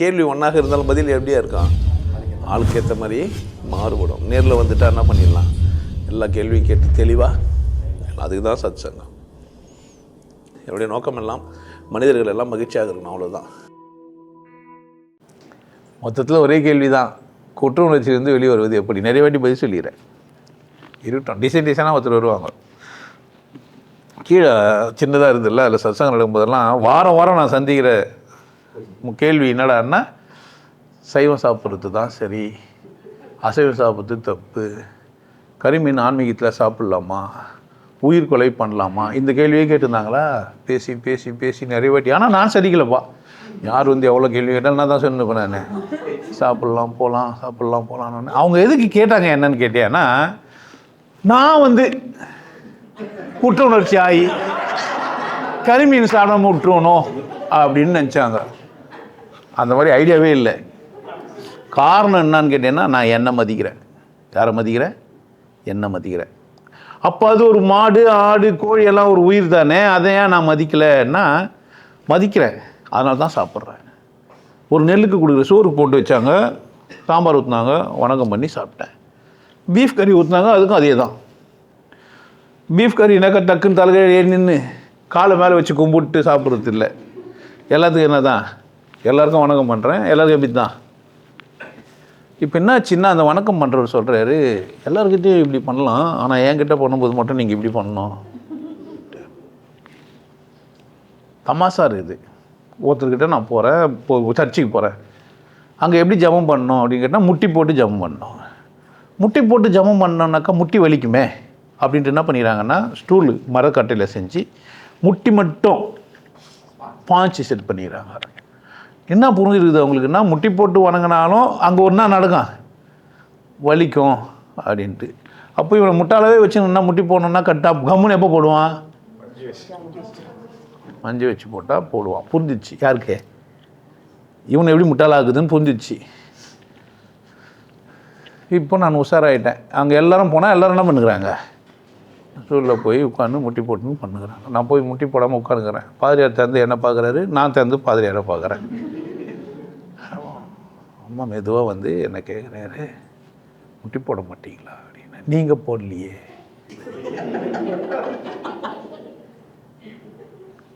கேள்வி ஒன்றாக இருந்தாலும் பதில் எப்படியா இருக்கான், ஆளுக்கு ஏற்ற மாதிரி மாறுபடும். நேரில் வந்துட்டால் என்ன பண்ணிடலாம், எல்லா கேள்வியும் கேட்டு தெளிவாக. அதுக்கு தான் சத் சங்கம். என்னுடைய நோக்கம் எல்லாம் மனிதர்கள் எல்லாம் மகிழ்ச்சியாக இருக்கணும், அவ்வளோதான். மொத்தத்தில் ஒரே கேள்வி தான், குற்ற உணர்ச்சியிலேருந்து வெளியே வருவது எப்படி. நிறைய வாட்டி பதில் சொல்லிடுறேன். இருக்கட்டும், டிசைனாக ஒருத்தர் வருவாங்க. கீழே சின்னதாக இருந்ததில்ல, அதில் சத்சங்கம் நடக்கும்போதெல்லாம் வாரம் வாரம் நான் சந்திக்கிற கேள்வி என்னடான்னா, சைவம் சாப்பிட்றது தான் சரி, அசைவம் சாப்பிட்றது தப்பு, கரிமீன் ஆன்மீகத்தில் சாப்பிட்லாமா, உயிர் கொலை பண்ணலாமா, இந்த கேள்வியே கேட்டிருந்தாங்களா. பேசி பேசி பேசி நிறைய வாட்டி. ஆனால் நான் சரிக்கலப்பா. யார் வந்து எவ்வளோ கேள்வி கேட்டாலும் நான் தான் சொன்னேன், நான் சாப்பிட்லாம் போகலாம் சாப்பிட்லாம் போகலான்னு. அவங்க எதுக்கு கேட்டாங்க என்னன்னு கேட்டேன்னா, நான் வந்து குற்ற உணர்ச்சி ஆகி கரிமீன் சாப்பிடாம விட்டுருவணும் அப்படின்னு நினச்சாங்க. அந்த மாதிரி ஐடியாவே இல்லை. காரணம் என்னான்னு கேட்டேன்னா, நான் என்னை மதிக்கிறேன். யாரை மதிக்கிறேன்? என்னை மதிக்கிறேன். அப்போ அது ஒரு மாடு ஆடு கோழி எல்லாம் ஒரு உயிர் தானே, அதை ஏன் நான் மதிக்கலைன்னா மதிக்கிறேன், அதனால தான் சாப்பிட்றேன். ஒரு நெல்லுக்கு கொடுக்குற சோறு போட்டு வச்சாங்க, சாம்பார் ஊற்றினாங்க, வணக்கம் பண்ணி சாப்பிட்டேன். பீஃப் கறி ஊற்றினாங்க, அதுக்கும் அதே தான். பீஃப் கறினாக்கா டக்குன்னு தலைகை ஏறி நின்று காலை மேலே வச்சு கும்பிட்டு சாப்பிட்றது இல்லை. எல்லாத்துக்கும் என்ன தான், எல்லாருக்கும் வணக்கம் பண்ணுறேன், எல்லாருக்கும் எப்படி தான். இப்போ என்ன சின்ன அந்த வணக்கம் பண்ணுறவர் சொல்கிறாரு, எல்லாருக்கிட்டையும் இப்படி பண்ணலாம், ஆனால் என்கிட்ட பண்ணும்போது மட்டும் நீங்கள் இப்படி பண்ணணும். தமாசா இருக்குது. ஒருத்தர்கிட்ட நான் போகிறேன், சர்ச்சுக்கு போகிறேன், அங்கே எப்படி ஜபம் பண்ணணும் அப்படின்னு கேட்டால் முட்டி போட்டு ஜபம் பண்ணணும். முட்டி போட்டு ஜபம் பண்ணோன்னாக்கா முட்டி வலிக்குமே அப்படின்ட்டு என்ன பண்ணிடுறாங்கன்னா, ஸ்டூலு மரக்கட்டையில் செஞ்சு முட்டி மட்டும் பாய்ச்சி செட் பண்ணிடுறாங்க. என்ன புரிஞ்சிருக்குது அவங்களுக்குன்னா, முட்டி போட்டு வணங்கினாலும் அங்கே ஒன்றா நடக்கும், வலிக்கும் அப்படின்ட்டு. அப்போ இவனை முட்டாளவே வச்சுன்னா முட்டி போடணுன்னா கம்முன்னு எப்போ போடுவான், மஞ்சள் வச்சு போட்டால் போடுவான். புரிஞ்சிச்சு யாருக்கு, இவனை எப்படி முட்டாளாகுதுன்னு புரிஞ்சிச்சு. இப்போ நான் உஷாராயிட்டேன். அங்கே எல்லோரும் போனால் எல்லோரும் என்ன பண்ணுறாங்க, ஸ்டூலில் போய் உட்காந்து முட்டி போட்டுன்னு பண்ணுகிறாங்க. நான் போய் முட்டி போடாமல் உட்காந்துக்கிறேன். பாதிரியார் திறந்து என்ன பார்க்குறாரு, நான் திறந்து பாதிரியாரை பார்க்குறேன். அம்மா மெதுவாக வந்து என்ன கேட்குறாரு, முட்டி போட மாட்டீங்களா அப்படின்னு. நீங்கள் போடலையே,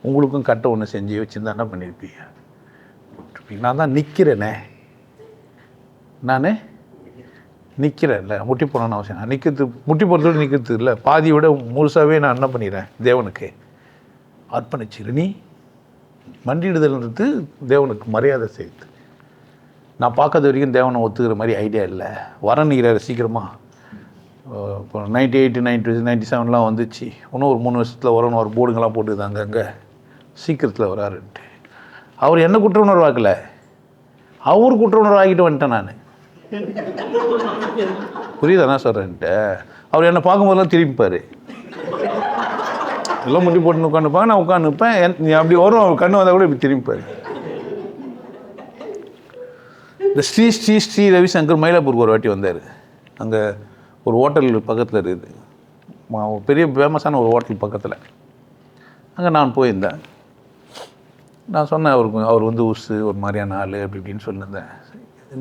உங்களுக்கும் கட்டை ஒன்று செஞ்சு வச்சுருந்தா என்ன பண்ணியிருப்பீங்க. நான் தான் நிற்கிறேனே, நான் நிற்கிறேன்ல, முட்டி போடணும்னு அவசியம். நான் நிற்கிறது, முட்டி போடுறதோடு நிற்கிறது இல்லை, பாதியோட முழுசாகவே நான் என்ன பண்ணிடுறேன், தேவனுக்கு அர்ப்பணிச்சிரு. நீ மண்டிடுதல்ன்றது தேவனுக்கு மரியாதை செய்யுது. நான் பார்க்காத வரைக்கும் தேவனை ஒத்துக்கிற மாதிரி ஐடியா இல்லை. வரணிக்கிறார் சீக்கிரமாக. இப்போ 98, 97 வந்துச்சு. இன்னும் ஒரு 3 வருஷத்தில் வரணும், ஒரு போர்டுங்கெல்லாம் போட்டுதாங்க அங்கே சீக்கிரத்தில் வராருன்ட்டு. அவர் என்ன குற்ற உணர்வு ஆக்கலை, அவர் குற்ற உணர்வு ஆகிட்டு வந்துட்டேன் நான். புரியுதா நான் சொல்கிறேன்ட்டு. அவர் என்னை பார்க்கும்போதெல்லாம் திரும்பிப்பார். எல்லாம் முட்டி போட்டுன்னு உட்காந்துப்பாங்க, நான் உட்காந்துப்பேன். நீ அப்படி வரும், அவர் கண்ணு வந்தால் கூட இப்படி திரும்பிப்பார். இந்த ஸ்ரீ ரவிசங்கர் மயிலாப்பூருக்கு ஒரு வாட்டி வந்தார். அங்கே ஒரு ஹோட்டல் பக்கத்தில் இருக்குது, பெரிய ஃபேமஸான ஒரு ஹோட்டல் பக்கத்தில். அங்கே நான் போயிருந்தேன். நான் சொன்னேன் அவருக்கு, அவர் வந்து உசு ஒரு மாதிரியான ஆள் அப்படி இப்படின்னு சொல்லியிருந்தேன்.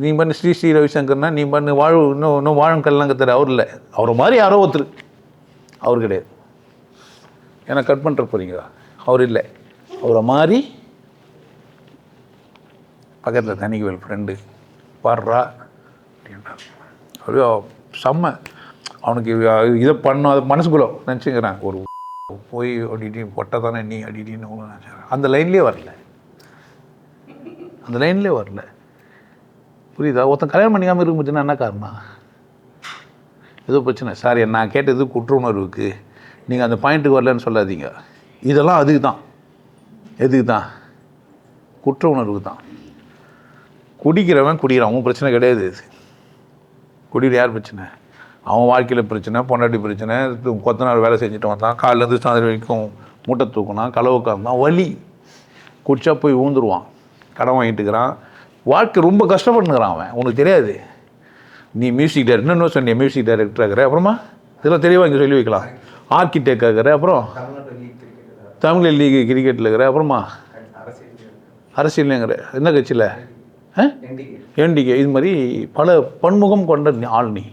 நீ பண்ணு ஸ்ரீ ரவிசங்கர்னா நீ பண்ணு இன்னும் வாழும் கல்லாம் கத்துற. அவர் இல்லை, அவரை மாதிரி யாரோ ஒருத்தர், அவர் கிடையாது. ஏன்னா கட் பண்ணுற போகிறீங்களா, அவர் இல்லை, அவரை மாதிரி. பக்கத்தில் தனிக்குவேல் ஃப்ரெண்டு பாடுறா அப்படின்றான். அப்படியே செம்ம. அவனுக்கு இதை பண்ணும், அதை மனசுக்குள்ளே நினச்சிக்கிறான். ஒரு போய் அடிடி பொட்டை தானே நீ அடிடின்னு நினச்சிக்கிறேன். அந்த லைன்லேயே வரல. புரியுதா? ஒருத்தன் கல்யாணம் பண்ணிக்காமல் இருக்க முடியுதுன்னா என்ன காரணம்? ஏதோ பிரச்சனை. சாரி, நான் கேட்டது குற்ற உணர்வுக்கு, நீங்கள் அந்த பாயிண்ட்டுக்கு வரலன்னு சொல்லாதீங்க. இதெல்லாம் அதுக்கு தான். எதுக்கு தான்? குற்ற உணர்வுக்கு தான். குடிக்கிறவன் குடிக்கிறான், அவன் பிரச்சனை கிடையாது. குடிக்கிற யார் பிரச்சனை? அவன் வாழ்க்கையில் பிரச்சனை, பொண்டாட்டி பிரச்சனை, கொத்தனார் வேலை செஞ்சுட்டு வந்தான், காலிலேருந்து சாயந்தரம் வரைக்கும் மூட்டை தூக்கினான், களவு உட்காந்தான், வலி. குடிச்சா போய் ஊந்துருவான், கடன் வாங்கிட்டுக்கிறான், வாழ்க்கை ரொம்ப கஷ்டப்பட்டுக்கிறான் அவன். உனக்கு தெரியாது. நீ மியூசிக் டைரக்டர், இன்னும் சொன்னிய மியூசிக் டைரக்டர் ஆகிற, அப்புறமா இதெல்லாம் தெளிவாக இங்கே சொல்லி வைக்கலாம். ஆர்கிடெக்ட் ஆகிற, அப்புறம் தமிழ் லீக் கிரிக்கெட்டில் இருக்கிற, அப்புறமா அரசியல்ங்கிற என்ன கட்சியில் என்டிகே இது மாதிரி பல பன்முகம் கொண்ட ஆள் நீ.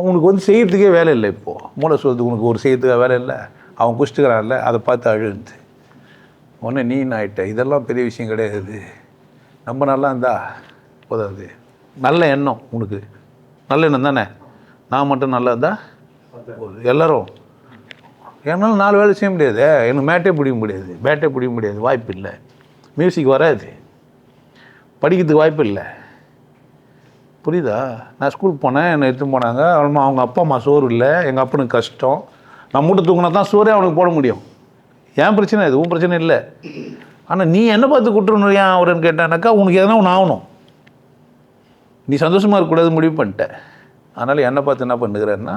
உனக்கு வந்து செய்கிறதுக்கே வேலை இல்லை. இப்போது மூளை சொல்லுது உனக்கு ஒரு செய்கிறதுக்காக வேலை இல்லை, அவன் குஷ்டுக்கிறான்ல அதை பார்த்து அழுந்து ஒன்று நீ ஆகிட்ட. இதெல்லாம் பெரிய விஷயம் கிடையாது. நம்ம நல்லா இருந்தா போதாது. நல்ல எண்ணம் உனக்கு, நல்ல எண்ணம் தானே. நான் மட்டும் நல்லா இருந்தா எல்லோரும் என்னால் 4 வேலை செய்ய முடியாது. எனக்கு பேட்டே பிடிக்க முடியாது, வாய்ப்பு இல்லை. மியூசிக் வராது, படிக்கிறதுக்கு வாய்ப்பு இல்லை. புரியுதா? நான் ஸ்கூலுக்கு போனேன், என்னை எடுத்துன்னு போனாங்க. அவங்க அப்பா அம்மா சோறு இல்லை, எங்கள் அப்பனுக்கு கஷ்டம். நான் மூட்டை தூங்கினா தான் சோறே அவனுக்கு போட முடியும். ஏன் பிரச்சனை இது, உன் பிரச்சனை இல்லை. ஆனால் நீ என்ன பார்த்து குற்றணும் ஏன் அவருன்னு கேட்டானாக்கா உனக்கு எதனா ஒன்று ஆகணும். நீ சந்தோஷமாக இருக்கக்கூடாது முடிவு பண்ணிட்ட. அதனால் என்னை பார்த்து என்ன பண்ணுகிறேன்னா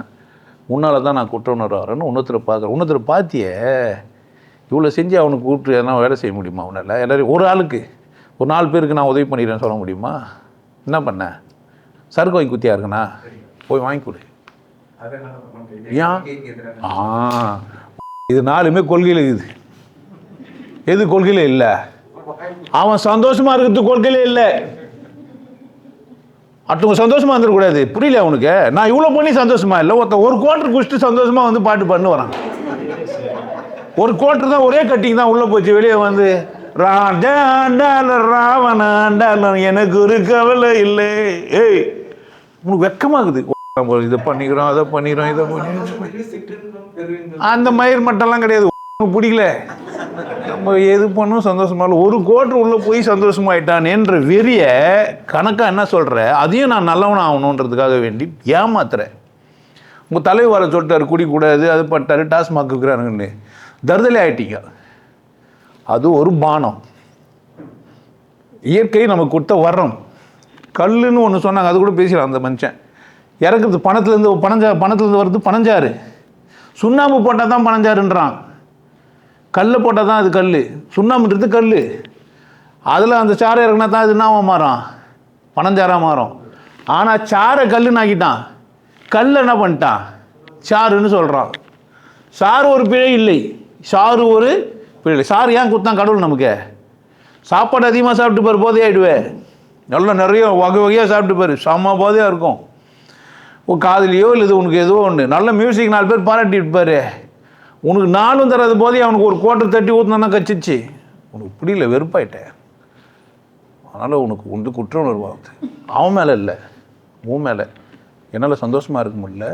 உன்னால் தான் நான் குற்ற உணர்வு வரேன்னு இன்னொருத்தர் பார்க்குறேன். இன்னொருத்தர் பார்த்தியே இவ்வளோ செஞ்சு அவனுக்கு கூப்பிட்டு எதனா வேலை செய்ய முடியுமா அவனால்? எல்லோரும் ஒரு ஆளுக்கு ஒரு 4 பேருக்கு நான் உதவி பண்ணிடுறேன்னு சொல்ல முடியுமா? என்ன பண்ண? சருக்கு வாங்கி குத்தியா இருக்குண்ணா, போய் வாங்கி கொடு. ஏன் இது 4மே கொள்கையில் இருக்குது. எது கொள்கையில் இல்லை? அவன் சந்தோஷமாக இருக்கிறது கொள்கையிலே இல்லை. அடுத்தவங்க சந்தோஷமாக வந்துடக்கூடாது. புரியல அவனுக்கு? நான் இவ்வளோ பண்ணி சந்தோஷமா இல்லை. ஒரு குவார்டர் குடிச்சிட்டு சந்தோஷமாக வந்து பாட்டு பண்ணு வரான். ஒரு குவார்டர் தான், ஒரே கட்டிங் தான் உள்ளே போச்சு. வெளியே வந்து ராவணாண்டால எனக்கு ஒரு கவலை இல்லை. ஏய் உனக்கு வெக்கமாகுது. இதை பண்ணிக்கிறோம், அதை பண்ணிக்கிறோம், இதை பண்ணிக்கிறோம். அந்த மயிர் மட்டெல்லாம் கிடையாது. பிடிக்கல, நம்ம எது பண்ணும் சந்தோஷமா இல்லை. ஒரு கோட்டர் உள்ளே போய் சந்தோஷமாயிட்டான் என்ற வெறிய கணக்காக என்ன சொல்கிற, அதையும் நான் நல்லவனாக ஆகணுன்றதுக்காக வேண்டி ஏமாத்துறேன். உங்கள் தலைவர் வர சொல்லிட்டாரு குடிக்கூடாது, அது பண்ணிட்டாரு, டாஸ்மாக் இருக்கிறானுங்கன்னு தருதலை ஆகிட்டீங்க. அது ஒரு பானம். இயற்கை நமக்கு கொடுத்த வர்றோம். கல்லுன்னு ஒன்று சொன்னாங்க, அது கூட பேசலாம். அந்த மனுஷன் இறக்குறது பணத்துலேருந்து வருது பனஞ்சாறு. சுண்ணாம்பு போட்டால் தான் பனஞ்சாறுன்றான். கல்லை போட்டால் தான் அது கல், சுண்ணாம்புன்றது கல். அதில் அந்த சாரை இறக்குனா தான் அது என்ன மாறும், பனஞ்சாராக மாறும். ஆனால் சாரை கல்லுன்னு ஆக்கிட்டான், கல் என்ன பண்ணிட்டான் சாருன்னு சொல்கிறான். சாறு ஒரு பிழை இல்லை, சாறு ஒரு பிழை. சாறு ஏன் கொடுத்தான் கடவுள் நமக்கு? சாப்பாடு அதிகமாக சாப்பிட்டு பாரு, போதையாக ஆகிடுவேன். நல்லா நிறைய வகை வகையாக சாப்பிட்டு பாரு, செம்ம போதையாக இருக்கும். காதலியோ இல்லை இது உனக்கு ஏதோ ஒன்று. நல்ல மியூசிக் 4 பேர் பாராட்டிட்டு பாரு, உனக்கு 4 தராது போதே அவனுக்கு ஒரு கோட்டை தட்டி ஊற்றினா கச்சிச்சு. உனக்கு புரியல, வெறுப்பாயிட்டேன். அதனால் உனக்கு உண்டு குற்ற உணர்வு ஆகுது. அவன் மேலே இல்லை, உன் மேலே. என்னால் சந்தோஷமாக இருக்க முடியல.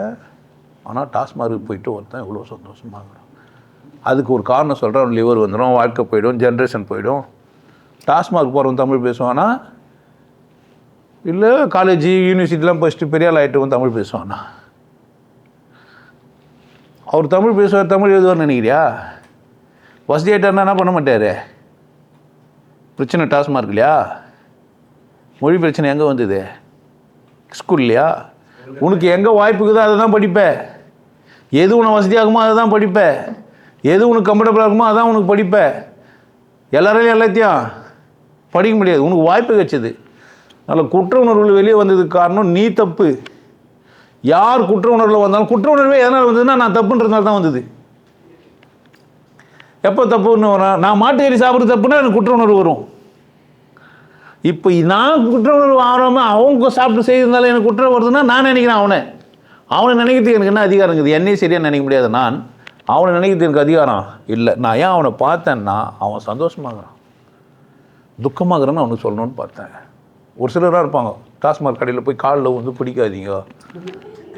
ஆனால் டாஸ்மார்க்கு போயிட்டு ஒருத்தன் எவ்வளோ சந்தோஷமாகறான். அதுக்கு ஒரு காரணம் சொல்கிறேன். லிவர் வந்துடும், வாழ்க்கை போயிடும், ஜென்ரேஷன் போயிடும். டாஸ்மார்க் போகிறவன் தமிழ் பேசுவானா, இல்லை காலேஜ் யூனிவர்சிட்டிலாம் படிச்சுட்டு பெரிய ஆள் ஆகிட்டு தமிழ் பேசுவானா? அவர் தமிழ் பேசுவார், தமிழ் எழுதுவார்னு நினைக்கிறியா? வசதி ஆகிட்டார்னா என்ன பண்ண மாட்டார்? பிரச்சனை டாஸ்மார்க் இல்லையா? மொழி பிரச்சனை எங்கே வந்தது? ஸ்கூல் இல்லையா? உனக்கு எங்கே வாய்ப்புக்குதோ அதை தான் படிப்பேன். எது உனக்கு வசதியாகுமோ அதை தான் படிப்பேன். எது உனக்கு கம்ஃபர்டபுளாக இருக்குமோ அதான் உனக்கு படிப்பேன். எல்லாராலையும் எல்லாத்தையும் படிக்க முடியாது. உனக்கு வாய்ப்பு கிடைச்சது. அதனால் குற்ற உணர்வுகள் வெளியே வந்ததுக்கு காரணம் நீ தப்பு. யார் குற்ற உணர்வில் வந்தாலும், குற்ற உணர்வே எதனால் வந்ததுன்னா நான் தப்புன்றதுனால தான் வந்தது. எப்போ தப்புன்னு வரும்? நான் மாட்டுக்கறி சாப்பிட்றது தப்புன்னா எனக்கு குற்ற உணர்வு வரும். இப்போ நான் குற்ற உணர்வு ஆகாமல் அவங்க சாப்பிட்டு செய்திருந்தாலும் எனக்கு குற்றம் வருதுன்னா நான் நினைக்கிறேன் அவனை நினைக்கிறதுக்கு எனக்கு என்ன அதிகாரம் இருக்குது? என்னையும் சரியாக நினைக்க முடியாது. நான் அவனை நினைக்கிறது எனக்கு அதிகாரம் இல்லை. நான் ஏன் அவனை பார்த்தேன்னா அவன் சந்தோஷமாகறான், துக்கமாகறான்னு அவனுக்கு சொல்லணும்னு பார்த்தேன். ஒரு சிலராக இருப்பாங்க, டாஸ்மாக் கடையில் போய் காலில் வந்து பிடிக்காதீங்க,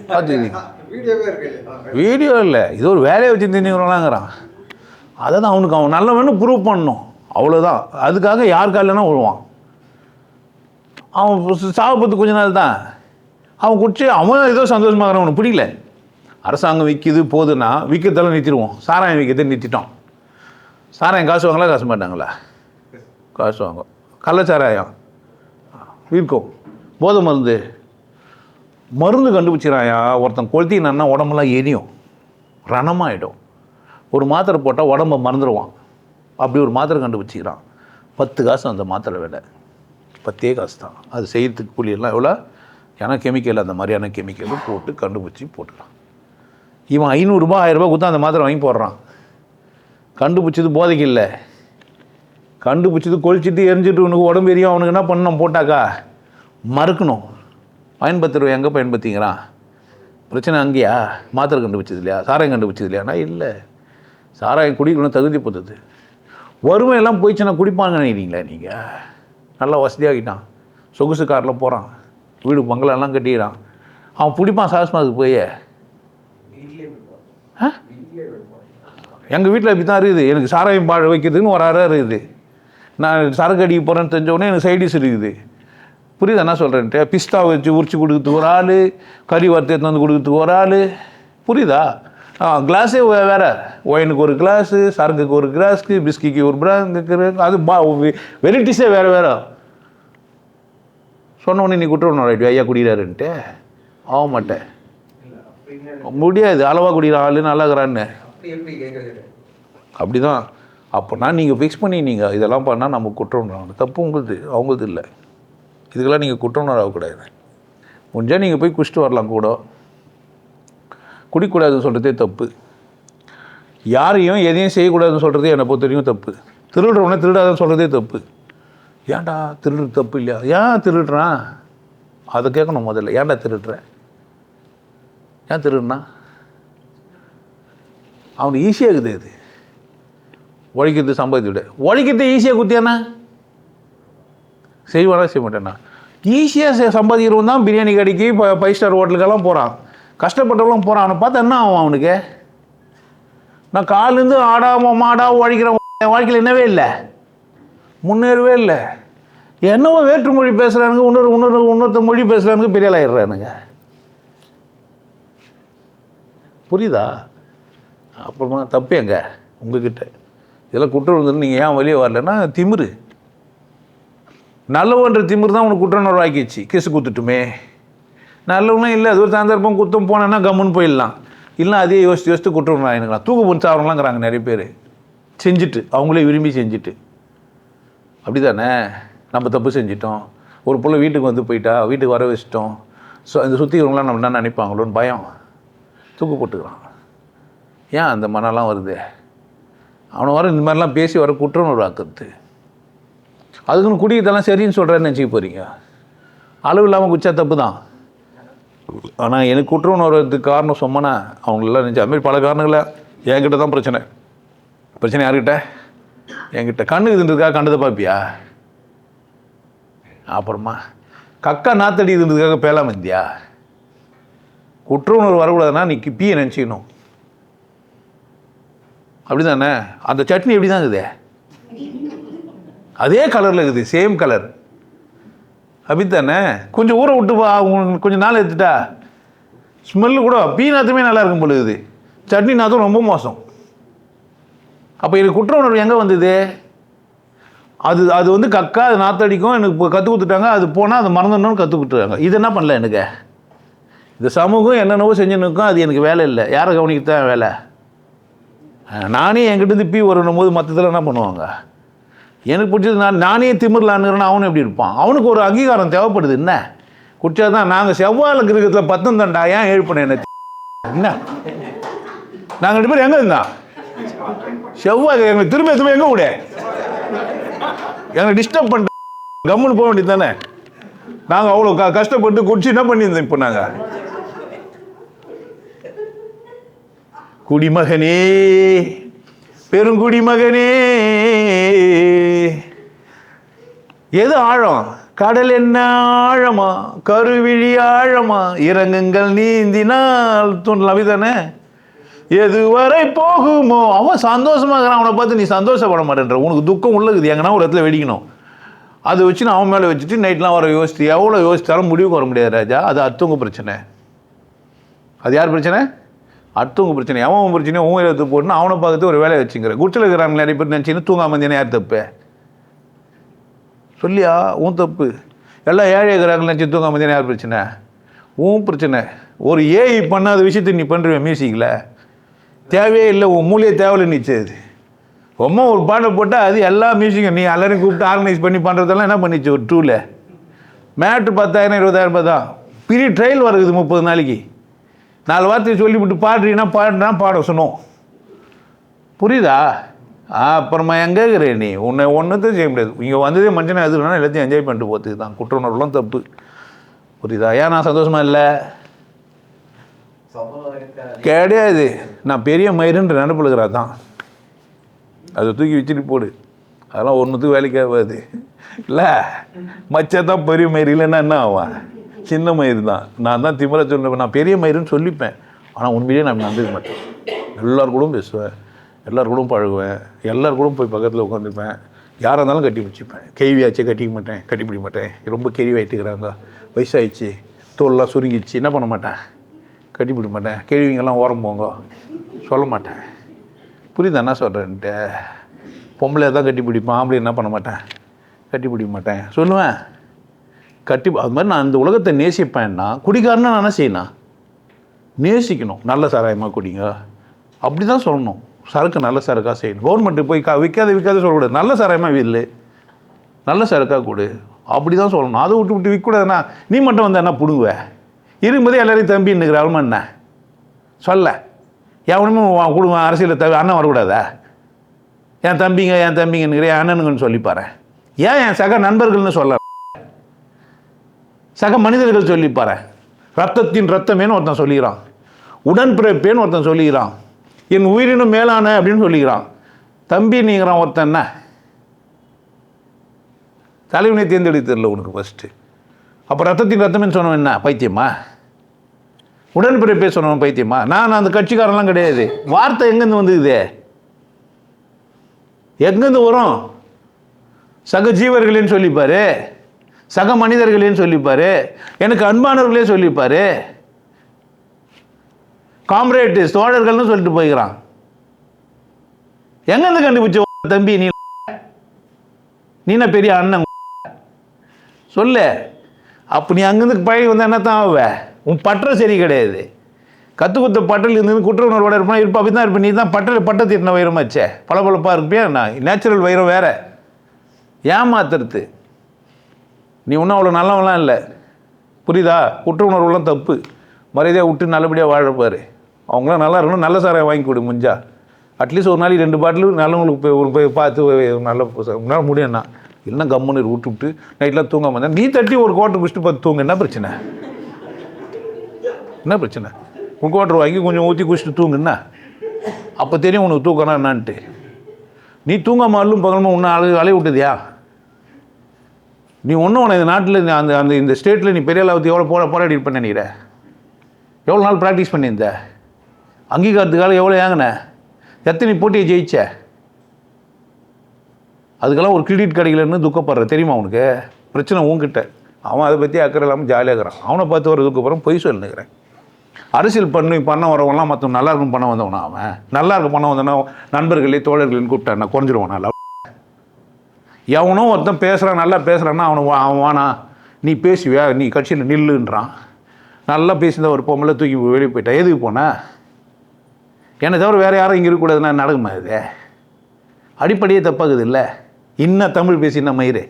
பார்த்துக்கிங்க. வீடியோ இல்லை, இது ஒரு வேலையை வச்சு தெரிஞ்சுக்கிறாங்கிறான். அதை தான் அவனுக்கு அவன் நல்லவன்னு ப்ரூவ் பண்ணணும், அவ்வளோதான். அதுக்காக யார் காலில்னா விழுவான். அவன் சாவப்பத்து கொஞ்ச நாள் தான். அவன் குடிச்சு அவன் ஏதோ சந்தோஷமாகறான், அவனுக்கு பிடிக்கல. அரசாங்கம் விற்கிது போதுன்னா விற்கிறதெல்லாம் நிறுத்திடுவோம். சாராயம் விற்கிறத நிறுத்திட்டோம். சாராயம் காசு வாங்கலாம், காசு மாட்டாங்களா? காசு வாங்க. கள்ளச்சாராயம் விற்கும். போதை மருந்து கண்டுபிடிச்சிடாயா ஒருத்தன் கொளுத்தினான்னா உடம்பெல்லாம் எரியும், ரணமாகிடும். ஒரு மாத்திரை போட்டால் உடம்பை மறந்துடுவான். அப்படி ஒரு மாத்திரை கண்டுபிடிச்சிக்கிறான். 10 காசு அந்த மாத்திரை விலை, 10 காசு தான். அது செய்கிறதுக்கு கூலியெல்லாம் எவ்வளோ? ஏன்னா கெமிக்கல், அந்த மாதிரியான கெமிக்கலும் போட்டு கண்டுபிடிச்சி போட்டுக்கலாம். இவன் 500 ரூபா 1000 ரூபா கொடுத்தா அந்த மாத்திரை வாங்கி போடுறான். கண்டுபிடிச்சது போதைக்கு இல்லை, கண்டுபிடிச்சிட்டு கொளிச்சிட்டு எரிஞ்சிட்டு உனக்கு உடம்பு எரியும். அவனுக்கு என்ன பண்ணணும் போட்டாக்கா மறுக்கணும். பயன்படுத்துகிறவன் எங்கே பயன்படுத்திக்கிறான்? பிரச்சனை அங்கேயா? மாத்திரை கண்டுபிடிச்சது இல்லையா? சாராயம் கண்டுபிடிச்சது இல்லையானா? இல்லை. சாராயம் குடிக்கணும் தகுதி பொறுத்தது. வறுமையெல்லாம் போயிடுச்சுன்னா குடிப்பாங்க நினைக்கிறீங்களா நீங்கள்? நல்லா வசதியாகிட்டான், சொகுசு காரில் போகிறான், வீடு பங்களாலாம் கட்டிக்கிறான், அவன் பிடிப்பான் சாஸ்மாவுக்கு போய். எங்கள் வீட்டில் இப்படி தான் இருக்குது. எனக்கு சாராயம் பாழ வைக்கிறதுக்குன்னு ஒரு அறை இருக்குது. நான் சரக்கு அடிக்க போகிறேன்னு தெரிஞ்சவொடனே எனக்கு சைடிஸ் இருக்குது. புரியுது என்ன சொல்கிறேன்ட்டு? பிஸ்தா வச்சு உரிச்சு கொடுக்குறதுக்கு ஒரு ஆள், கறி வறுத்து எடுத்து வந்து கொடுக்குறதுக்கு ஒரு ஆள். புரியுதா? கிளாஸே வேறு. ஒயினுக்கு ஒரு கிளாஸு, சரக்குக்கு ஒரு கிளாஸுக்கு, பிஸ்கிக்கு ஒரு பிராங்குக்கு, அது வெரைட்டிஸே வேறு வேறு. சொன்ன உடனே நீ குற்றம் ஆகிட்டு ஐயா குடிக்கிறாருன்ட்டு ஆக மாட்டேன். முடியாது. அளவாக குடிக்கிற ஆள் நல்லாக்கிறான்னு அப்படி தான். அப்போனா நீங்கள் ஃபிக்ஸ் பண்ணி நீங்கள் இதெல்லாம் பண்ணால் நம்ம குற்றம் உணரணும். தப்பு உங்களுது, அவங்களது இல்லை. இதுக்கெல்லாம் நீங்கள் குற்றம் உணரக்கூடாது. முடிஞ்சால் நீங்கள் போய் குடிச்சிட்டு வரலாம். கூட குடிக்கூடாதுன்னு சொல்கிறதே தப்பு. யாரையும் எதையும் செய்யக்கூடாதுன்னு சொல்கிறதே என்னை பொறுத்த வரைக்கும் தப்பு. திருடுறவனே திருடாதுன்னு சொல்கிறதே தப்பு. ஏன்டா திருடுறது தப்பு இல்லையா? ஏன் திருடுறான் அதை கேட்கணும் முதல்ல. ஏன்டா திருடுறேன்? ஏன் திருடுனா? அவனுக்கு ஈஸியாக இருக்குது. அது உழைக்கிறது சம்பாதித்து விட. உழைக்கிறது ஈஸியாக குத்தியானா செய்வானா? செய்ய மாட்டேன்னா? ஈஸியாக சம்பாதிக்கிறவன் தான் பிரியாணி கடைக்கு, 5 ஸ்டார் ஹோட்டலுக்கெல்லாம் போகிறான். கஷ்டப்பட்டவங்களும் போகிறான். அவனை பார்த்தா என்ன ஆகும் அவனுக்கு? நான் காலேருந்து ஆடாம மாடா உழைக்கிறேன். வாழ்க்கையில் என்னவே இல்லை, முன்னேறவே இல்லை. என்னவோ வேற்று மொழி பேசுகிறானுங்க, இன்னொருத்த மொழி பேசுகிறானுங்க, பெரிய ஆளாயிடுறானுங்க. புரியுதா? அப்புறமா தப்பு எங்க உங்ககிட்ட? இதெல்லாம் குற்றம் வந்து நீங்கள் ஏன் வெளியே வரலன்னா திமிரு. நல்லவன்ற திமிரு தான் உனக்கு குற்றணர்வு ஆக்கிடுச்சு. கேஸு குத்துட்டுமே. நல்லவனும் இல்லை, அது ஒரு சந்தர்ப்பம் குத்தம் போனேன்னா கம்முன்னு போயிடலாம். இல்லை அதே யோசித்து குற்றம் ஆகினுக்கலாம். தூக்கு போட்டு சாவரங்களாங்கிறாங்க நிறைய பேர். செஞ்சுட்டு அவங்களே விரும்பி செஞ்சுட்டு. அப்படி தானே? நம்ம தப்பு செஞ்சிட்டோம். ஒரு பிள்ளை வீட்டுக்கு வந்து போயிட்டா, வீட்டுக்கு வர வச்சிட்டோம். ஸோ இந்த சுற்றிக்கிறவங்களாம் நம்ம என்ன நினைப்பாங்களோன்னு பயம், தூக்கு போட்டுக்கிறான். ஏன் அந்த மனம்லாம் வருது? அவனை வர இந்த மாதிரிலாம் பேசி வர குற்றணர்வு ஆக்குறது. அதுக்குன்னு குடிக்கிறதெல்லாம் சரின்னு சொல்கிறேன்னு நினச்சிக்க போகிறீங்க. அளவு இல்லாமல் குடிச்சா தப்பு தான். ஆனால் எனக்கு குற்றணர்வு வரதுக்கு காரணம் சொன்னேன்னா அவங்களெல்லாம் நினச்சி அதுமாதிரி பல காரணங்களை. என்கிட்ட தான் பிரச்சனை யார்கிட்ட? என்கிட்ட. கண்ணு இதுன்றதுக்காக கண்டதை பார்ப்பியா? அப்புறமா கக்கா நாத்தடி இதுன்றதுக்காக பேலாம் வந்தியா? குற்ற உணர்வு வரக்கூடாதுன்னா நீ கிப்பியை நினச்சிக்கணும். அப்படி தானே? அந்த சட்னி எப்படி தான் இருக்குது, அதே கலரில் இருக்குது, சேம் கலர். அப்படி தானே? கொஞ்சம் ஊற விட்டு கொஞ்சம் நாள் எடுத்துட்டா ஸ்மெல்லு கூட பீ நாத்துமே நல்லா இருக்கும் போல இருக்குது. சட்னி நாத்தும் ரொம்ப மோசம். அப்போ எனக்கு குற்ற உணர்வு எங்கே வந்தது? அது வந்து கக்கா, அது நாத்தடிக்கும். எனக்கு இப்போ கற்றுக் கொடுத்துட்டாங்க. அது போனால் அது மறந்துடணும்னு கற்றுக் கொடுத்துருக்காங்க. இது என்ன பண்ணல எனக்கு? இந்த சமூகம் என்னென்னவோ செஞ்சுன்னுக்கும். அது எனக்கு வேலை இல்லை. யாரை கவனிக்கத்தான் வேலை? நானே என்கிட்ட பீ வரணும் போது மற்றதில் என்ன பண்ணுவாங்க? எனக்கு பிடிச்சது நானே திமிரலான்னுறேன்னா அவனும் எப்படி இருப்பான்? அவனுக்கு ஒரு அங்கீகாரம் தேவைப்படுது. என்ன குடிச்சா தான் நாங்கள் செவ்வாழை கிரகத்தில் 10 தண்டா ஏன் எழுப்பினேன்? என்ன நாங்கள் 2 பேரும் எங்கே இருந்தா? செவ்வாய் எங்களுக்கு திரும்ப எங்கே விட எங்களை டிஸ்டர்ப் பண்ணுற கம்முன்னு போக வேண்டியது தானே? நாங்கள் அவ்வளோ கஷ்டப்பட்டு குடிச்சு என்ன பண்ணியிருந்தோம்? இப்போ நாங்கள் குடிமகனே, பெருங்குடிமகனே, எது ஆழம்? கடல் என்ன ஆழமா, கருவிழி ஆழமா, இறங்குங்கள் நீந்தினால் தோன்றலாம். அப்படிதானே? எதுவரை போகுமோ. அவன் சந்தோஷமாக இருக்கிறான். அவனை பார்த்து நீ சந்தோஷப்பட மாட்டேன்ற. உனக்கு துக்கம் உள்ளது. எங்கன்னா ஒரு இடத்துல வெடிக்கணும். அதை வச்சு நான் அவன் மேலே வச்சுட்டு நைட்லாம் வர யோசித்து எவ்வளோ யோசித்தாலும் முடிவுக்கு வர முடியாது ராஜா. அது அடுத்தவங்க பிரச்சனை. அது யார் பிரச்சனை? அடுத்தவங்க பிரச்சனை. அவன் பிரச்சனையை உன் எடுத்து போட்டுன்னு அவனை பார்த்து ஒரு வேலையை வச்சுங்கிற. குடிச்சில் இருக்கிறாங்க நிறைய பேர் நினச்சின்னு தூங்காமல் இருந்தேன்னா யார் தப்பு? சொல்லியா? உன் தப்பு. எல்லாம் ஏழை இருக்கிறாங்க நினச்சி தூங்காமல் இருந்தேன்னா யார் பிரச்சனை? உன் பிரச்சனை. ஒரு ஏஐ பண்ணாத விஷயத்தை நீ பண்ணுறேன் மியூசிக்கில். தேவையே இல்லை. உன் மூலியை தேவையில்லை நிச்சயது. ரொம்ப ஒரு பாட்டை போட்டால் அது எல்லா மியூசிக்கும் நீ எல்லாரையும் கூப்பிட்டு ஆர்கனைஸ் பண்ணி பண்ணுறதெல்லாம் என்ன பண்ணிச்சு? ஒரு டூவில் மேட்டு 10,000 20,000 ரூபாய் தான். பெரிய ட்ரையல் வருது 30 நாளைக்கு. 4 வார்த்தையை சொல்லிவிட்டு பாடுறீன்னா பாட சொன்னோம். புரியுதா? அப்புறமா எங்கே இருக்கிற நீ உன்னை ஒன்றுத்தையும் செய்ய முடியாது. இங்கே வந்ததே மனுஷனை எதுனா எல்லாத்தையும் என்ஜாய் பண்ணிட்டு போகிறதுக்கு தான். குற்ற உணர்வுலாம் தப்பு. புரியுதா? ஏன் நான் சந்தோஷமாக இல்லை? கிடையாது. நான் பெரிய மயிருன்ற நினைப்புழுகிறா தான். அதை தூக்கி வச்சுட்டு போடு. அதெல்லாம் ஒன்றுத்துக்கு வேலைக்கு ஆகாது. இல்லை மச்சத்தான் பெரிய மயிறு, இல்லைன்னா என்ன ஆவான்? சின்ன மயிறு தான். நான் தான் திமிர சொல்லுவேன், நான் பெரிய மயிருன்னு சொல்லிப்பேன். ஆனால் உண்மையிலேயே நான் நம்பிக்க மாட்டேன். எல்லார் கூடவும் பேசுவேன், எல்லார் கூடவும் பழகுவேன், எல்லார் கூடவும் போய் பக்கத்தில் உட்காந்துப்பேன். யாராக இருந்தாலும் கட்டி பிடிச்சிப்பேன். கேள்வியாச்சே கட்டிக்க மாட்டேன், கட்டி பிடிக்க மாட்டேன். ரொம்ப கேள்வி ஆகிட்டுக்கிறாங்க, வயசாகிடுச்சு, தோல்லாம் சுருங்கிடுச்சு, என்ன பண்ண மாட்டேன், கட்டி பிடிக்க மாட்டேன். கேள்விங்கெல்லாம் ஓரம் போங்க சொல்ல மாட்டேன். புரியுதா என்ன சொல்கிறேன்ட்டு? பொம்பளை தான் கட்டி பிடிப்பேன், ஆம்பளை என்ன பண்ண மாட்டேன், கட்டி பிடிக்க மாட்டேன் சொல்லுவேன். அது மாதிரி நான் இந்த உலகத்தை நேசிப்பேன்னா குடிக்காரன்னா நான் என்ன செய்யணும்? நேசிக்கணும். நல்ல சாராயமாக குடிங்க அப்படி தான் சொல்லணும். சரக்கு நல்ல சரக்காக செய்யணும். கவர்மெண்ட்டு போய் விற்காத சொல்லக்கூடாது. நல்ல சாராயமாக இல்லை, நல்ல சரக்காக கொடு அப்படி தான் சொல்லணும். அதை விட்டு விற்கக்கூடாதுண்ணா. நீ மட்டும் வந்து என்ன பிடுங்குவ? இருக்கும்போதே எல்லாரையும் தம்பின்னுக்கிற அவமா என்ன சொல்ல? எவனுமே குடும்பம் அரசியலில் அண்ணன் வரக்கூடாதா? என் தம்பிங்கன்னுக்கிற என் அண்ணனுங்கன்னு சொல்லிப்பாரு. ஏன் என் சக நண்பர்கள்னு சொல்ல, சக மனிதர்கள் சொல்லிப்பாரு. ரத்தத்தின் ரத்தமேன்னு ஒருத்தன் சொல்லிக்கிறான், உடன்பிறப்பேன்னு ஒருத்தன் சொல்லிக்கிறான், என் உயிரினும் மேலான அப்படின்னு சொல்லிக்கிறான். தம்பி நீங்கிறான் ஒருத்தன். என்ன தலைவனை தேர்ந்தெடுத்து தெரியல உனக்கு ஃபஸ்ட்டு. அப்போ ரத்தத்தின் ரத்தமேன்னு சொன்னவன் என்ன பைத்தியமா? உடன்பிறப்பே சொன்னவன் பைத்தியமா? நான் அந்த கட்சிக்காரெல்லாம் கிடையாது. வார்த்தை எங்கேருந்து வந்துக்குது? எங்கேருந்து வரும்? சக ஜீவர்களேன்னு சொல்லிப்பாரு, சக மனிதர்களேன்னு சொல்லிப்பாரு, எனக்கு அன்பானவர்களே சொல்லிப்பாரு, காம்ரேட்ஸ் தோழர்கள்னு சொல்லிட்டு போய்க்கிறான். எங்கேருந்து கண்டுபிடிச்ச தம்பி? நீனா பெரிய அண்ணன் சொல்லு. அப்போ நீ அங்கேருந்து பழகி வந்தால் என்ன தான் ஆவ? உன் பற்ற சரி கிடையாது. கற்றுக்குத்த பட்டல் இருந்து குற்ற உணர்வோட இருப்பா அப்படி தான் இருப்பேன். நீ தான் பட்டை தீட்டின வைரமாச்சே, பளபளப்பாக இருப்பியா? நான் நேச்சுரல் வைரம் வேற. ஏமாத்துறது. நீ ஒன்றும் அவ்வளோ நல்லவெல்லாம் இல்லை. புரியுதா? குற்ற உணர்வுலாம் தப்பு. மரியாதையாக விட்டு நல்லபடியாக வாழப்பாரு. அவங்களாம் நல்லா இருக்கணும். நல்ல சாராயம் வாங்கி கொடு முடிஞ்சா. அட்லீஸ்ட் ஒரு நாளைக்கு 2 பாட்டில் நல்லவங்களுக்கு போய் பார்த்து நல்ல உன்னால் முடியும்ண்ணா. இல்லைன்னா கம்முன்னு விட்டு நைட்லாம் தூங்காமல் இருந்தால் நீ தட்டி ஒரு கோட்டை குடிச்சிட்டு பார்த்து தூங்க. என்ன பிரச்சனை? என்ன பிரச்சனை? உன் கோட்டர் வாங்கி கொஞ்சம் ஊற்றி குடிச்சிட்டு தூங்குன்னா அப்போ தெரியும் உனக்கு தூக்கணும் என்னான்ட்டு. நீ தூங்காமல் அல்லும் பகலமாக உன்னை அலைய விட்டதியா? நீ ஒன்றும் உன இந்த நாட்டில் அந்த இந்த ஸ்டேட்டில் நீ பெரிய அளவுக்கு எவ்வளோ போராடி இருப்பேன்னு நினைக்கிற? எவ்வளோ நாள் ப்ராக்டிஸ் பண்ணியிருந்த? அங்கீகாரத்துக்காக எவ்வளோ ஏங்கின? எத்தனை போட்டியை ஜெயிச்ச? அதுக்கெல்லாம் ஒரு கிரெடிட் கிடைக்கலன்னு துக்கப்படுற தெரியுமா உனக்கு? பிரச்சனை உன்கிட்ட. அவன் அதை பற்றி அக்கறை இல்லாமல் ஜாலியாக இருக்கிறான். அவனை பார்த்து வர துக்கப்புறம் பொய் சொல்லுங்கிறேன். அரசியல் பண்ண வரவங்களாம் மற்ற நல்லா இருக்கும் பண்ண வந்தவனா? அவன் நல்லா இருக்கும் பண்ண வந்தவனா நண்பர்களே தோழர்களேன்னு கூப்பிட்டான் குறைஞ்சிருவான். நல்லா எவனோ ஒருத்தன் பேசுகிறான், நல்லா பேசுகிறான்னா அவன் வானா நீ பேசுவியா, நீ கட்சியில் நில்லுன்றான். நல்லா பேசியிருந்தா ஒரு பொம்பளை தூக்கி வெளியே போயிட்டா. எதுக்கு போனேன்? என்னை தவிர வேறு யாரும் இங்கே இருக்கக்கூடாதுன்னா நடக்குமா? இது அடிப்படையே தப்பாகுது இல்லை? இன்னும் தமிழ் பேசி என்ன மயிறு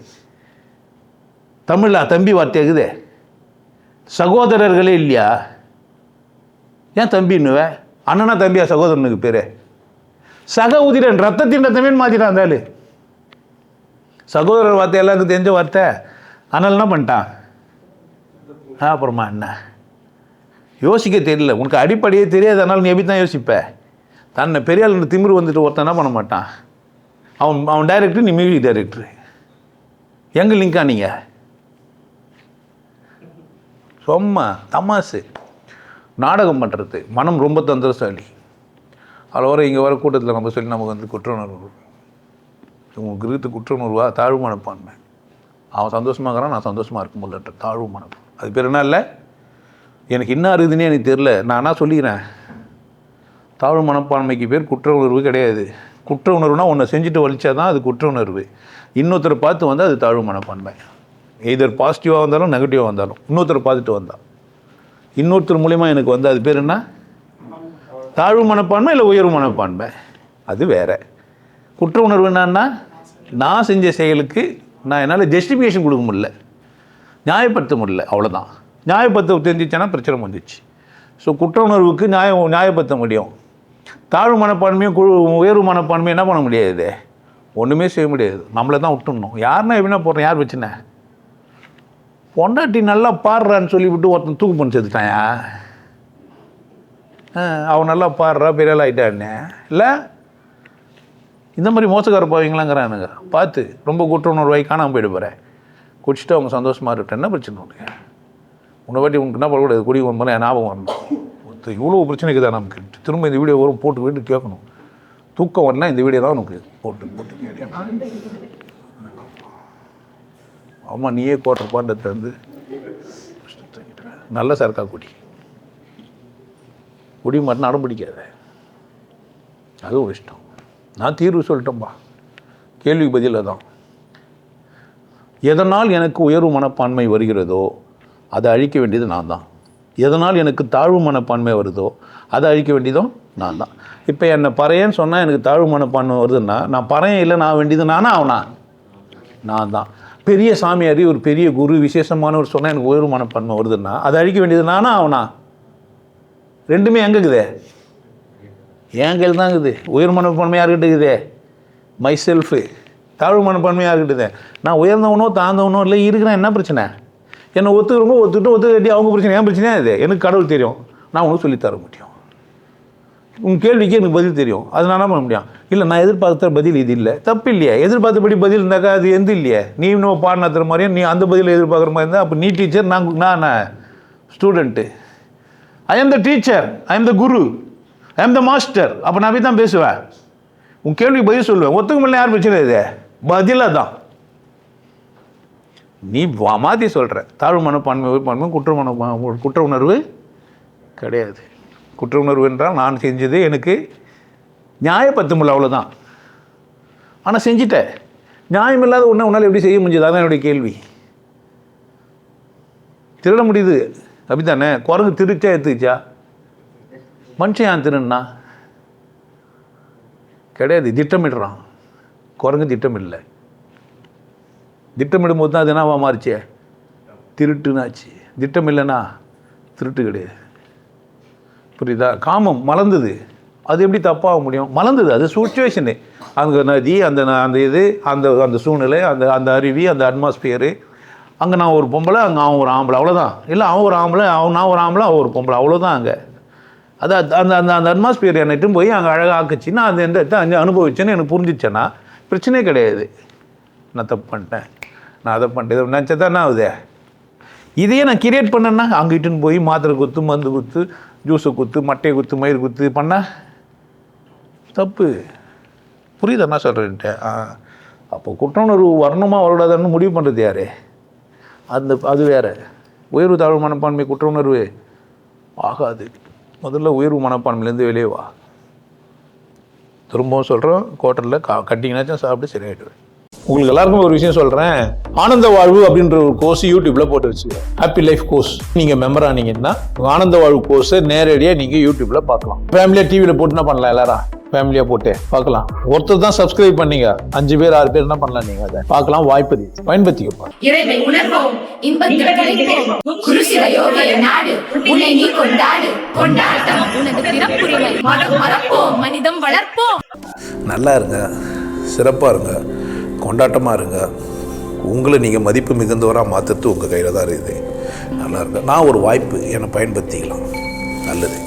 தமிழா தம்பி வார்த்தையாகுது? சகோதரர்களே இல்லையா? ஏன் தம்பின்னுவே? அண்ணனா தம்பியா சகோதரனுக்கு பேர்? சக உதிரன் ரத்தத்தின் ரத்தமே மாற்றிட்டான் இருந்தாலு. சகோதரர் வார்த்தை எல்லாருக்கும் தெரிஞ்ச வார்த்தை. அதனால என்ன பண்ணிட்டான்? அப்புறமா என்ன யோசிக்க தெரியல உனக்கு? அடிப்படையே தெரியாது. அதனால நீ எப்படி தான் யோசிப்ப? தன்னை பெரியாள் திமிரு வந்துட்டு ஒருத்தன் என்ன பண்ண மாட்டான்? அவன் டைரக்டர், நீ மியூசிக் டைரக்டரு. எங்கே லிங்கா நீங்கள்? சும்மா தமாசு நாடகம் பண்ணுறது. மனம் ரொம்ப தந்திரசாலி. அதில் வர இங்கே வர கூட்டத்தில் நம்ம சொல்லி நமக்கு வந்து குற்ற உணர்வு, உங்களுக்கு இருக்கிறது குற்ற உணர்வா? தாழ்வு மனப்பான்மை. அவன் சந்தோஷமாகறான், நான் சந்தோஷமாக இருக்க முடியலன்ற தாழ்வு மனப்பான்மை. அது பேர் என்ன இல்லை? எனக்கு என்ன இருக்குதுன்னே எனக்கு தெரில. நான் என்ன சொல்லிக்கிறேன்? தாழ்வு மனப்பான்மைக்கு பேர் குற்ற உணர்வு கிடையாது. குற்ற உணர்வுனா ஒன்றை செஞ்சுட்டு வலிச்சா தான் அது குற்ற உணர்வு. இன்னொருத்தரை பார்த்து வந்தால் அது தாழ்வு மனப்பான்மை. எதர் பாசிட்டிவாக வந்தாலும் நெகட்டிவாக வந்தாலும் இன்னொருத்தரை பார்த்துட்டு வந்தான், இன்னொருத்தர் மூலிமா எனக்கு வந்து அது பேர் என்ன? தாழ்வு மனப்பான்மை இல்லை உயர்வு மனப்பான்மை. அது வேறு. குற்ற உணர்வு என்னன்னா, நான் செஞ்ச செயலுக்கு நான் என்னால் ஜஸ்டிஃபிகேஷன் கொடுக்க முடியல, நியாயப்படுத்த முடியல, அவ்வளோதான். நியாயப்படுத்த தெரிஞ்சிச்சேன்னா பிரச்சனை வந்துச்சு. ஸோ குற்ற உணர்வுக்கு நியாயப்படுத்த முடியும். தாழ்வு மனப்பான்மையும் உயர்வு மனப்பான்மையும் என்ன பண்ண முடியாது, ஒன்றுமே செய்ய முடியாது. நம்மளை தான் விட்டுடணும். யாருன்னா எப்படின்னா போடுறேன், யார் வச்சுனே பொண்டாட்டி நல்லா பாடுறான்னு சொல்லிவிட்டு ஒருத்தன் தூக்கு பண்ணி சேர்த்துட்டாயா, அவன் நல்லா பாடுறா பெரிய ஆள் ஆகிட்டான்னு இல்லை. இந்த மாதிரி மோசக்கார போவீங்களாங்கிறானுங்க. பார்த்து ரொம்ப குற்ற உணர்வாய் காணாமல் போயிட்டு போகிறேன். குடிச்சிட்டு அவங்க சந்தோஷமாக இருக்கட்டும், என்ன பிரச்சனை உனக்கு? உன்னை வாட்டி உனக்கு என்ன பண்ணக்கூடாது, குடி வரும்போது ஞாபகம் வரணும். இவ்வளோ பிரச்சனைக்கு தான் நமக்கு. திரும்ப இந்த வீடியோ வரும் போட்டு வீட்டு கேட்கணும். தூக்கம் வரலாம் இந்த வீடியோ தான் உனக்கு போட்டு கேட்கணும். ஆமாம், நீயே கோட்டை பாண்டத்தை வந்து நல்ல சரக்கா குடி மட்டும் அடம் பிடிக்காத, அது ஒரு இஷ்டம். நான் தீர்வு சொல்லிட்டேன்பா, கேள்விக்கு பதில் தான். எதனால் எனக்கு உயர்வு மனப்பான்மை வருகிறதோ அதை அழிக்க வேண்டியது நான் தான். எதனால் எனக்கு தாழ்வு மனப்பான்மை வருதோ அதை அழிக்க வேண்டியதும் நான் தான். இப்போ என்னை பறையன்னு சொன்னால் எனக்கு தாழ்வு மனப்பான்மை வருதுன்னா, நான் பறையன் இல்லை, நான் வேண்டியது அவனா நான் தான். பெரிய சாமியாரி ஒரு பெரிய குரு விசேஷமானவர் சொன்னால் எனக்கு உயர்வு மனப்பான்மை வருதுன்னா அதை அழிக்க வேண்டியது அவனா? ரெண்டுமே எங்கே இருக்குதே? என் கையில் தான் இருக்குது. உயர் மனப்பான்மை யார்கிட்ட இருக்குதே? My shelf. தாழ்வு மனப்பான்மை யார்கிட்டதே? நான் உயர்ந்தவனோ தாழ்ந்தவனோ இல்லை, இருக்கிறேன். என்ன பிரச்சனை? என்னை ஒத்துக்கிறவங்க ஒத்துக்கிட்டு அவங்க பிரச்சனை, என் பிரச்சனையா இது? எனக்கு கடவுள் தெரியும், நான் உனக்கு சொல்லித்தர முடியும். உன் கேள்விக்கு எனக்கு பதில் தெரியும், அது நான் என்ன பண்ண முடியும்? இல்லை, நான் எதிர்பார்த்த பதில் இது இல்லை, தப்பு இல்லையா? எதிர்பார்த்தபடி பதில் இருந்தாக்கா அது எந்த இல்லையே. நீ இன்னும் பாடினத்துற மாதிரியும் நீ அந்த பதில் எதிர்பார்க்குற மாதிரி இருந்தால் அப்போ நீ டீச்சர், நான் student. I am the teacher, I am the Guru, I am the master. அப்போ நான் போய் தான் பேசுவேன், உன் கேள்விக்கு பதில் சொல்லுவேன். ஒத்துக்க முடியல, யார் பிரச்சனை இது? பதிலாக தான் நீ மாற்றி சொல்கிற. தாழ்வு மனப்பான்மை குற்ற உணர்வு கிடையாது. குற்ற உணர்வு என்றால் நான் செஞ்சது எனக்கு நியாயப்படுத்தமுள்ள, அவ்வளோதான். ஆனால் செஞ்சிட்டேன். நியாயமில்லாத ஒன்று உன்னால் எப்படி செய்ய முடிஞ்சது? அதான் என்னுடைய கேள்வி. திருட முடியுது அப்படி தானே? குரங்கு திருச்சா எடுத்துக்கிச்சா? மனுஷன் ஏன் திருடுனா? கிடையாது, திட்டமிடுறான். குரங்கு திட்டமிடல. திட்டமிடும்போது தான் அது என்னவா மாறிச்சே? திருட்டுனாச்சு. திட்டம் இல்லைன்னா திருட்டு கிடையாது. புரியுதா? காமம் மலர்ந்தது, அது எப்படி தப்பாக முடியும்? மலர்ந்தது, அது சுச்சுவேஷனு. அங்கே நதி, அந்த இது, அந்த சூழ்நிலை, அந்த அருவி, அந்த அட்மாஸ்பியரு. அங்கே நான் ஒரு பொம்பளை, அங்கே அவன் ஒரு ஆம்பளை, அவ்வளோதான். இல்லை, அவன் ஒரு ஆம்பளை, நான் ஒரு ஆம்பளை, அவன் ஒரு பொம்பளை, அவ்வளோதான். அங்கே அது அந்த அட்மாஸ்பியர் என்னட்டும் போய் அங்கே அழகாக ஆக்குச்சு. நான் அந்த எந்த அங்கே அனுபவிச்சேன்னு எனக்கு புரிஞ்சிச்சேன்னா பிரச்சனையே கிடையாது. நான் தப்பு பண்ணிட்டேன், நான் அதை பண்ணிட்டேன், இதை நினச்சா என்ன ஆகுது? இதையே நான் கிரியேட் பண்ணேன்னா அங்கிட்டுன்னு போய் மாத்திரை குத்து, மருந்து குத்து, ஜூஸை குத்து, மட்டையை குத்து, மயிர் குத்து பண்ண தப்பு. புரியுது என்ன சொல்கிறேன்ட்டு? அப்போ குற்றவுணர்வு வரணுமா வரக்கூடாதுன்னு முடிவு பண்ணுறது யார்? அது வேறு. உயர்வு தாழ்வு மனப்பான்மை குற்ற உணர்வு ஆகாது. முதல்ல உயர்வு மனப்பான்மையிலேருந்து வெளியே வா. திரும்பவும் சொல்கிறோம், ஹோட்டலில் கட்டிங்கனாச்சும் சாப்பிட்டு சரியாயிடுவேன். உங்களுக்கு எல்லாருக்கும் ஒரு விஷயம் சொல்கிறேன். ஆனந்த வாழ்வு அப்படின்ற ஒரு கோர்ஸ் யூடியூப்பில் போட்டு வச்சுக்கோங்க. Happy life course. நீங்கள் மெம்பர் ஆனீங்கன்னா ஆனந்த வாழ்வு கோர்ஸை நேரடியாக நீங்கள் யூடியூப்பில் பார்க்கலாம். ஃபேமிலியாக டிவியில் போட்டு என்ன பண்ணலாம்? எல்லாரும் ஃபேமிலியாக போட்டு பார்க்கலாம். ஒருத்தர் தான் சப்ஸ்கிரைப் பண்ணீங்க, 5 பேர் 6 பேர் என்ன பண்ணலாம்? நீங்கள் அதை பார்க்கலாம். வாய்ப்பு பயன்படுத்திக்கப்பா. இறைவை உணர்வோம், இன்பத்தில் கிடைப்போம். குருசில யோகிய நாடு, உன்னை நீ கொண்டாடு, கொண்டாட்டம் உனது பிறப்புரிமை. மனம் மறப்போம், மனிதம் வளர்ப்போம். நல்லா இருங்க, சிறப்பாக இருங்க, கொண்டாட்டமாக இருங்க. உங்களை நீங்கள் மதிப்பு மிகுந்தவராக மாற்றுறது உங்கள் கையில் தான் இருக்குது. நல்லா இருங்க. நான் ஒரு வாய்ப்பு, என்னை பயன்படுத்திக்கலாம். நல்லது.